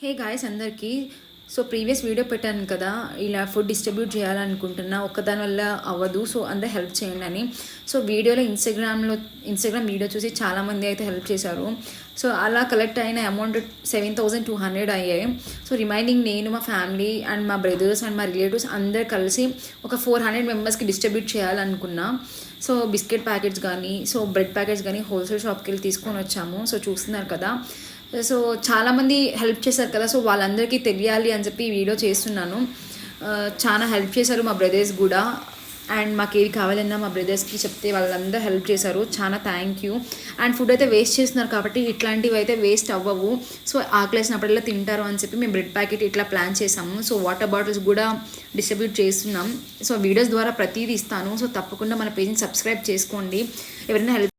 Hey guys అందరికీ. So previous video పెట్టాను కదా, ఇలా ఫుడ్ డిస్ట్రిబ్యూట్ చేయాలనుకుంటున్నా, ఒక్కదాని వల్ల అవ్వదు, సో అందరూ హెల్ప్ చేయండి అని. సో వీడియోలో ఇన్స్టాగ్రామ్ వీడియో చూసి చాలామంది అయితే హెల్ప్ చేశారు. సో అలా కలెక్ట్ అయిన అమౌంట్ 7,200 అయ్యాయి. సో రిమైనింగ్ నేను, మా ఫ్యామిలీ అండ్ మా బ్రదర్స్ అండ్ మా రిలేటివ్స్ అందరు కలిసి ఒక 400 మెంబర్స్కి డిస్ట్రిబ్యూట్ చేయాలనుకున్నా. సో బిస్కెట్ ప్యాకెట్స్ కానీ, సో బ్రెడ్ ప్యాకెట్స్ కానీ హోల్సేల్ షాప్కి వెళ్ళి తీసుకొని వచ్చాము. సో చూస్తున్నారు కదా, సో చాలామంది హెల్ప్ చేశారు కదా, సో వాళ్ళందరికీ తెలియాలి అని చెప్పి ఈ వీడియో చేస్తున్నాను. చాలా హెల్ప్ చేశారు మా బ్రదర్స్ కూడా, అండ్ మాకు ఏవి కావాలన్నా మా బ్రదర్స్కి చెప్తే వాళ్ళందరూ హెల్ప్ చేశారు. చాలా థ్యాంక్ యూ. అండ్ ఫుడ్ అయితే వేస్ట్ చేస్తున్నారు కాబట్టి ఇట్లాంటివి అయితే వేస్ట్ అవ్వవు. సో ఆకలేసినప్పుడల్లా తింటారు అని చెప్పి మేము బ్రెడ్ ప్యాకెట్ ఇట్లా ప్లాన్ చేసాము. సో వాటర్ బాటిల్స్ కూడా డిస్ట్రిబ్యూట్ చేస్తున్నాం. సో వీడియోస్ ద్వారా ప్రతిదీ ఇస్తాను. సో తప్పకుండా మన పేజ్ని సబ్స్క్రైబ్ చేసుకోండి. ఎవరైనా హెల్ప్